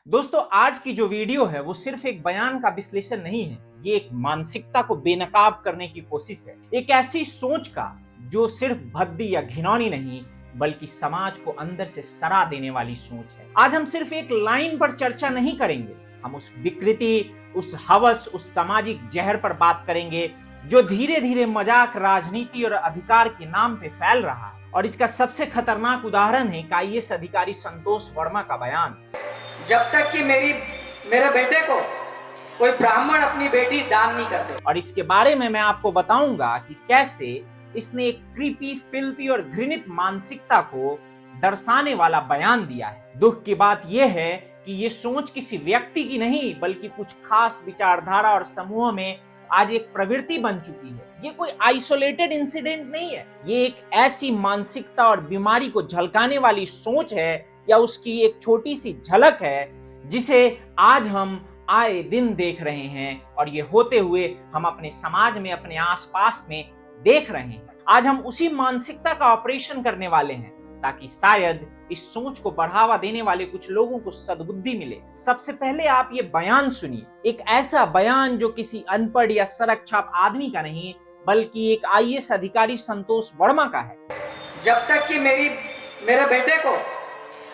दोस्तों, आज की जो वीडियो है वो सिर्फ एक बयान का विश्लेषण नहीं है। ये एक मानसिकता को बेनकाब करने की कोशिश है, एक ऐसी सोच का जो सिर्फ भद्दी या घिनौनी नहीं बल्कि समाज को अंदर से सड़ा देने वाली सोच है। आज हम सिर्फ एक लाइन पर चर्चा नहीं करेंगे, हम उस विकृति, उस हवस, उस सामाजिक जहर पर बात करेंगे जो धीरे धीरे मजाक, राजनीति और अधिकार के नाम पे फैल रहा है। और इसका सबसे खतरनाक उदाहरण है कि आईएएस अधिकारी संतोष वर्मा का बयान। जब तक कि मेरे बेटे को कोई ब्राह्मण अपनी बेटी दान नहीं करते। और इसके बारे में मैं आपको बताऊंगा कि कैसे इसने एक क्रीपी, फिल्थी और घृणित मानसिकता को दर्शाने वाला बयान दिया है। दुख की बात यह है कि ये सोच किसी व्यक्ति की नहीं बल्कि कुछ खास विचारधारा और समूह में आज एक प्रवृत्ति बन चुकी है। ये कोई आइसोलेटेड इंसिडेंट नहीं है, ये एक ऐसी मानसिकता और बीमारी को झलकाने वाली सोच है या उसकी एक छोटी सी झलक है जिसे आज हम आए दिन देख रहे हैं। और ये होते हुए हम अपने समाज में, अपने आसपास में देख रहे हैं। आज हम उसी मानसिकता का ऑपरेशन करने वाले हैं ताकि शायद इस सोच को बढ़ावा देने वाले कुछ लोगों को सद्बुद्धि मिले। सबसे पहले आप ये बयान सुनिए, एक ऐसा बयान जो किसी अनपढ़ या सड़क छाप आदमी का नहीं बल्कि एक आईएएस अधिकारी संतोष वर्मा का है। जब तक कि मेरे बेटे को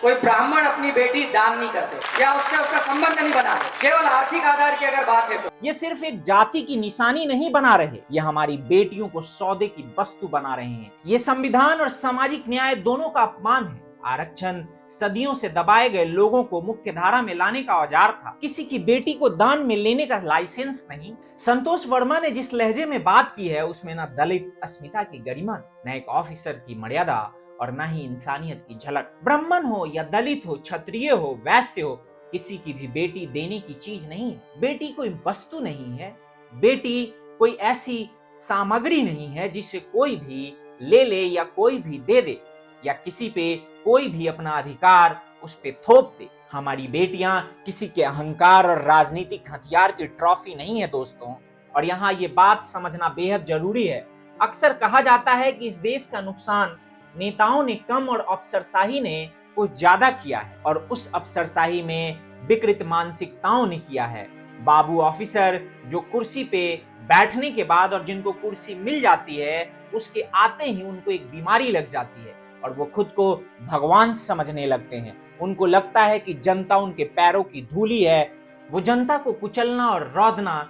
कोई ब्राह्मण अपनी बेटी दान नहीं करते या उससे उसका संबंध नहीं बना, केवल आर्थिक आधार की अगर बात है तो ये सिर्फ एक जाति की निशानी नहीं बना रहे, ये हमारी बेटियों को सौदे की वस्तु बना रहे हैं। ये संविधान और सामाजिक न्याय दोनों का अपमान है। आरक्षण सदियों से दबाए गए लोगों को मुख्य धारा में लाने का औजार था, किसी की बेटी को दान में लेने का लाइसेंस नहीं। संतोष वर्मा ने जिस लहजे में बात की है उसमें न दलित अस्मिता की गरिमा, न एक ऑफिसर की मर्यादा और न ही इंसानियत की झलक। ब्राह्मण हो या दलित हो, क्षत्रिय हो, वैश्य हो, किसी की भी बेटी देने की चीज नहीं है। बेटी कोई वस्तु नहीं है, बेटी कोई ऐसी सामग्री नहीं है जिसे कोई भी ले ले या कोई भी दे दे या किसी पे कोई भी अपना अधिकार उस पे थोप दे। हमारी बेटियां किसी के अहंकार और राजनीतिक हथियार की ट्रॉफी नहीं है दोस्तों। और यहाँ ये बात समझना बेहद जरूरी है। अक्सर कहा जाता है कि इस देश का नुकसान नेताओं ने कम और अफसरशाही ने कुछ ज्यादा किया है, और उस अफसरशाही में विकृत मानसिकताओं ने किया है। बाबू ऑफिसर जो कुर्सी पे बैठने के बाद और जिनको कुर्सी मिल जाती है उसके आते ही उनको एक बीमारी लग जाती है और वो खुद को भगवान समझने लगते हैं। उनको लगता है कि जनता उनके पैरों की धूली है। वो जनता को कुचलना और रौंदना,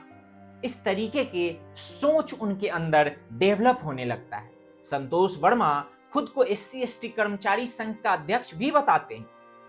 इस तरीके के सोच उनके अंदर डेवलप होने लगता है। संतोष वर्मा खुद को SC/ST कर्मचारी संघ का अध्यक्ष भी बताते हैं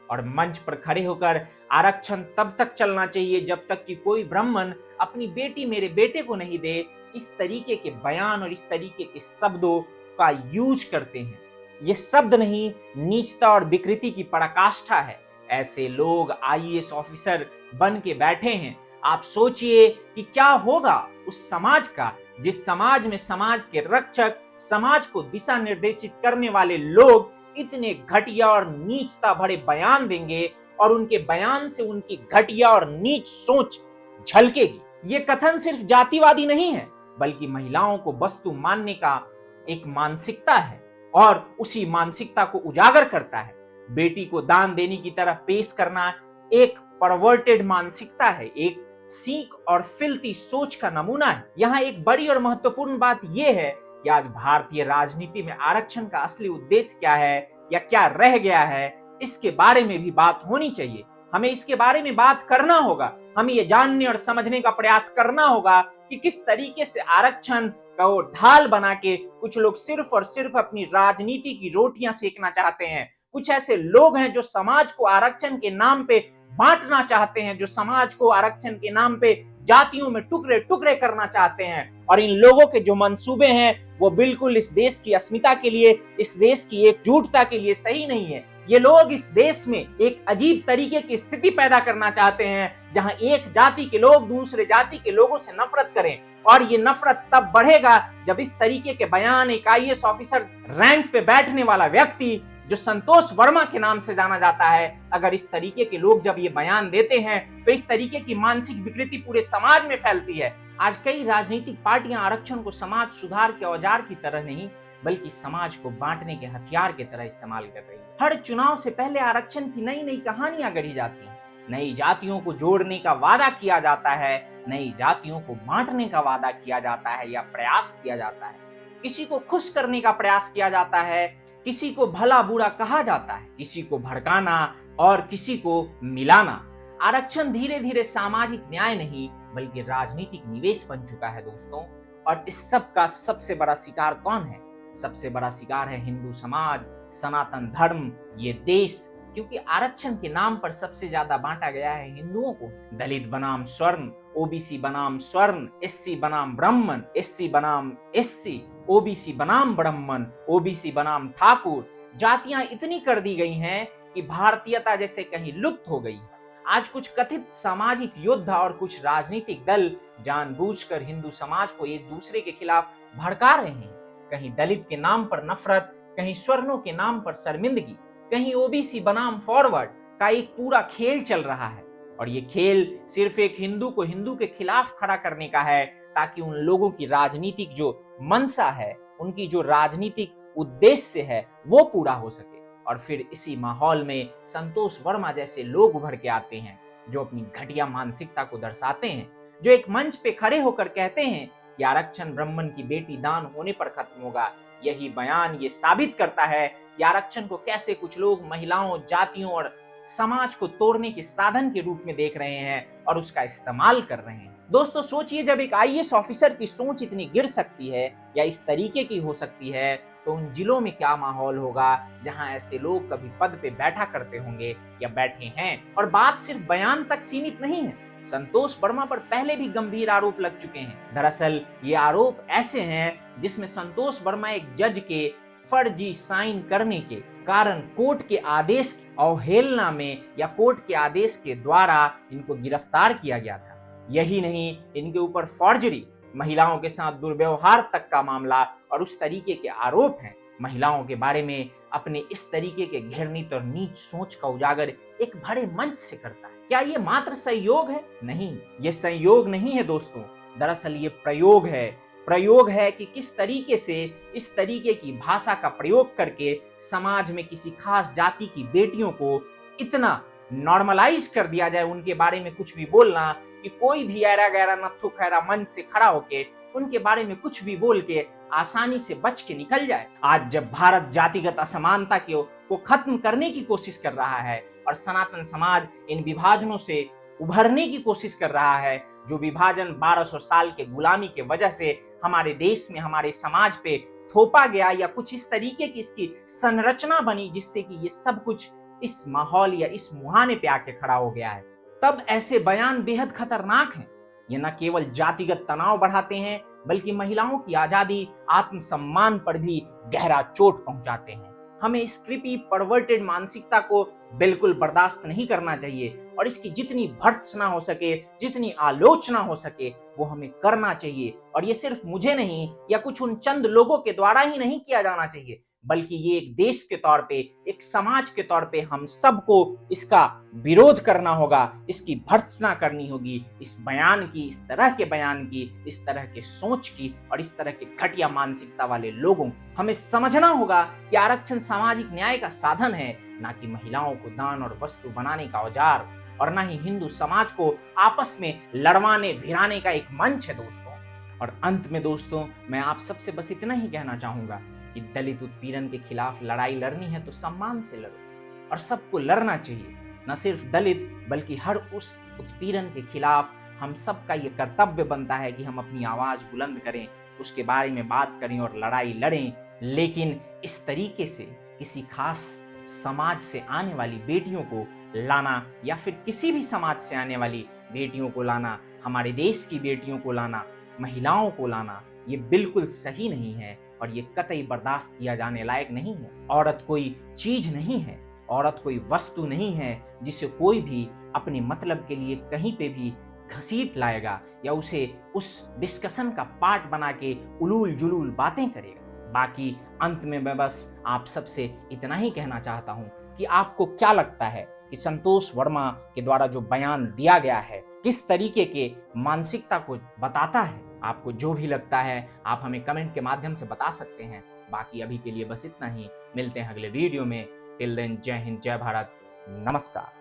और मंच पर खड़े होकर आरक्षण तब तक चलना चाहिए जब तक कि कोई ब्राह्मण अपनी बेटी मेरे बेटे को नहीं दे, इस तरीके के बयान और इस तरीके के शब्दों का यूज करते हैं। ये शब्द नहीं, नीचता और विकृति की पराकाष्ठा है। ऐसे लोग आईएएस ऑफिसर बन के बैठे हैं। आप सोचिए कि क्या होगा उस समाज का जिस समाज में समाज के रक्षक, समाज को दिशा निर्देशित करने वाले लोग इतने घटिया और नीचता भरे बयान देंगे और उनके बयान से उनकी घटिया और नीच सोच झलकेगी। ये कथन सिर्फ जातिवादी नहीं है बल्कि महिलाओं को वस्तु मानने का एक मानसिकता है और उसी मानसिकता को उजागर करता है। बेटी को दान देने की तरह पेश करना एक परवर्टेड मानसिकता है, एक सीख और फिल्थी सोच का नमूना है। यहाँ एक बड़ी और महत्वपूर्ण बात यह है कि आज भारतीय राजनीति में आरक्षण का असली उद्देश्य क्या है या क्या रह गया है, इसके बारे में भी बात होनी चाहिए। हमें इसके बारे में बात करना होगा। हमें ये जानने और समझने का प्रयास करना होगा कि किस तरीके से आरक्षण का वो ढाल बना के कुछ लोग सिर्फ और सिर्फ अपनी राजनीति की रोटियां सेकना चाहते हैं। कुछ ऐसे लोग हैं जो समाज को आरक्षण के नाम पे बांटना चाहते हैं, जो समाज को आरक्षण के नाम पे जातियों में टुकड़े टुकड़े करना चाहते हैं। और इन लोगों के जो मंसूबे हैं वो बिल्कुल इस देश की अस्मिता के लिए, इस देश की एकजुटता के लिए सही नहीं है। ये लोग इस देश में एक अजीब तरीके की स्थिति पैदा करना चाहते हैं जहां एक जाति के लोग दूसरे जाति के लोगों से नफरत करें। और ये नफरत तब बढ़ेगा जब इस तरीके के बयान एक आईएएस ऑफिसर रैंक पे बैठने वाला व्यक्ति जो संतोष वर्मा के नाम से जाना जाता है, अगर इस तरीके के लोग जब ये बयान देते हैं तो इस तरीके की मानसिक विकृति पूरे समाज में फैलती है। आज कई राजनीतिक पार्टियां आरक्षण को समाज सुधार के औजार की तरह नहीं बल्कि समाज को बांटने के हथियार की तरह इस्तेमाल कर रही है। हर चुनाव से पहले आरक्षण की नई नई कहानियां गढ़ी जाती हैं। नई जातियों को जोड़ने का वादा किया जाता है, नई जातियों को बांटने का वादा किया जाता है या प्रयास किया जाता है। किसी को खुश करने का प्रयास किया जाता है, किसी को भला बुरा कहा जाता है, किसी को भड़काना और किसी को मिलाना। आरक्षण धीरे धीरे सामाजिक न्याय नहीं बल्कि राजनीतिक निवेश बन चुका है दोस्तों। और इस सब का सबसे बड़ा शिकार कौन है? सबसे बड़ा शिकार है हिंदू समाज, सनातन धर्म, ये देश। क्योंकि आरक्षण के नाम पर सबसे ज्यादा बांटा गया है हिंदुओं को। दलित बनाम स्वर्ण, ओबीसी बनाम स्वर्ण, एससी बनाम ब्राह्मण, एससी बनाम एससी, ओबीसी बनाम ब्राह्मण, ओबीसी बनाम ठाकुर। जातियां इतनी कर दी गई हैं कि भारतीयता जैसे कहीं लुप्त हो गई है। आज कुछ कथित सामाजिक योद्धा और कुछ राजनीतिक दल जानबूझकर हिंदू समाज को एक दूसरे के खिलाफ भड़का रहे हैं। कहीं दलित के नाम पर नफरत, कहीं स्वर्णों के नाम पर शर्मिंदगी, कहीं ओबीसी बनाम फॉरवर्ड का एक पूरा खेल चल रहा है। और ये खेल सिर्फ एक हिंदू को हिंदू के खिलाफ खड़ा करने का है, ताकि उन लोगों की राजनीतिक जो मंशा है, उनकी जो राजनीतिक उद्देश्य है, वो पूरा हो सके। और फिर इसी माहौल में संतोष वर्मा जैसे लोग उभर के आते हैं, जो अपनी घटिया मानसिकता को दर्शाते हैं, जो एक मंच पे खड़े होकर कहते हैं कि आरक्षण ब्राह्मण की बेटी दान होने पर खत्म होगा। यही बयान ये साबित करता है कि आरक्षण को कैसे कुछ लोग महिलाओं, जातियों और समाज को तोड़ने के साधन के रूप में देख रहे हैं और उसका इस्तेमाल कर रहे हैं। दोस्तों सोचिए, जब एक आईएएस ऑफिसर की सोच इतनी गिर सकती है या इस तरीके की हो सकती है, तो उन जिलों में क्या माहौल होगा जहां ऐसे लोग कभी पद पे बैठा करते होंगे या बैठे हैं। और बात सिर्फ बयान तक सीमित नहीं है। संतोष वर्मा पर पहले भी गंभीर आरोप लग चुके हैं। दरअसल ये आरोप ऐसे हैं जिसमें संतोष वर्मा एक जज के फर्जी साइन करने के कारण कोर्ट के आदेश की अवहेलना में या कोर्ट के आदेश के द्वारा इनको गिरफ्तार किया गया था। यही नहीं, इनके ऊपर फॉर्जरी, महिलाओं के साथ दुर्व्यवहार तक का मामला और उस तरीके के आरोप हैं। महिलाओं के बारे में अपने इस तरीके के घृणित और नीच सोच का उजागर एक बड़े मंच से करता है। क्या ये मात्र संयोग है? नहीं, ये संयोग नहीं है दोस्तों। दरअसल ये प्रयोग है कि किस तरीके से इस तरीके की भाषा का प्रयोग करके समाज में किसी खास जाति की बेटियों को इतना नॉर्मलाइज कर दिया जाए, उनके बारे में कुछ भी बोलना, कि कोई भी ऐरा गैरा नत्थु खैरा मंच से खड़ा होके उनके बारे में कुछ भी बोल के आसानी से बच के निकल जाए। आज जब भारत जातिगत असमानता को खत्म करने की कोशिश कर रहा है और सनातन समाज इन विभाजनों से उभरने की कोशिश कर रहा है, जो विभाजन 1200 साल के गुलामी के वजह से हमारे देश में, हमारे समाज पे थोपा गया, या कुछ इस तरीके की इसकी संरचना बनी जिससे कि ये सब कुछ इस माहौल या इस मुहाने पे आके खड़ा हो गया है, तब ऐसे बयान बेहद खतरनाक हैं। ये न केवल जातिगत तनाव बढ़ाते हैं बल्कि महिलाओं की आजादी, आत्मसम्मान पर भी गहरा चोट पहुंचाते हैं। हमें इस क्रिपी परवर्टेड मानसिकता को बिल्कुल बर्दाश्त नहीं करना चाहिए और इसकी जितनी भर्त्सना हो सके, जितनी आलोचना हो सके, वो हमें करना चाहिए। और ये सिर्फ मुझे नहीं या कुछ उन चंद लोगों के द्वारा ही नहीं किया जाना चाहिए, बल्कि ये एक देश के तौर पे, एक समाज के तौर पे हम सबको इसका विरोध करना होगा, इसकी भर्त्सना करनी होगी। इस बयान की, इस तरह के बयान की, इस तरह के सोच की और इस तरह के घटिया मानसिकता वाले लोगों को हमें समझना होगा कि आरक्षण सामाजिक न्याय का साधन है, ना कि महिलाओं को दान और वस्तु बनाने का औजार, और ना ही हिंदू समाज को आपस में लड़वाने भिड़ाने का एक मंच है दोस्तों। और अंत में दोस्तों, मैं आप सबसे बस इतना ही कहना चाहूंगा कि दलित उत्पीड़न के खिलाफ लड़ाई लड़नी है तो सम्मान से लड़ो, और सबको लड़ना चाहिए। न सिर्फ दलित बल्कि हर उस उत्पीड़न के खिलाफ हम सबका ये कर्तव्य बनता है कि हम अपनी आवाज बुलंद करें, उसके बारे में बात करें और लड़ाई लड़ें। लेकिन इस तरीके से किसी खास समाज से आने वाली बेटियों को लाना, या फिर किसी भी समाज से आने वाली बेटियों को लाना, हमारे देश की बेटियों को लाना, महिलाओं को लाना, ये बिल्कुल सही नहीं है और ये कतई बर्दाश्त किया जाने लायक नहीं है। औरत कोई चीज नहीं है, औरत कोई वस्तु नहीं है जिसे कोई भी अपने मतलब के लिए कहीं पे भी घसीट लाएगा या उसे उस डिस्कशन का पार्ट बना के उलूल जुलूल बातें करेगा। बाकी अंत में मैं बस आप सबसे इतना ही कहना चाहता हूं कि आपको क्या लगता है कि संतोष वर्मा के द्वारा जो बयान दिया गया है किस तरीके के मानसिकता को बताता है। आपको जो भी लगता है आप हमें कमेंट के माध्यम से बता सकते हैं। बाकी अभी के लिए बस इतना ही, मिलते हैं अगले वीडियो में। टिल देन, जय हिंद, जय भारत, नमस्कार।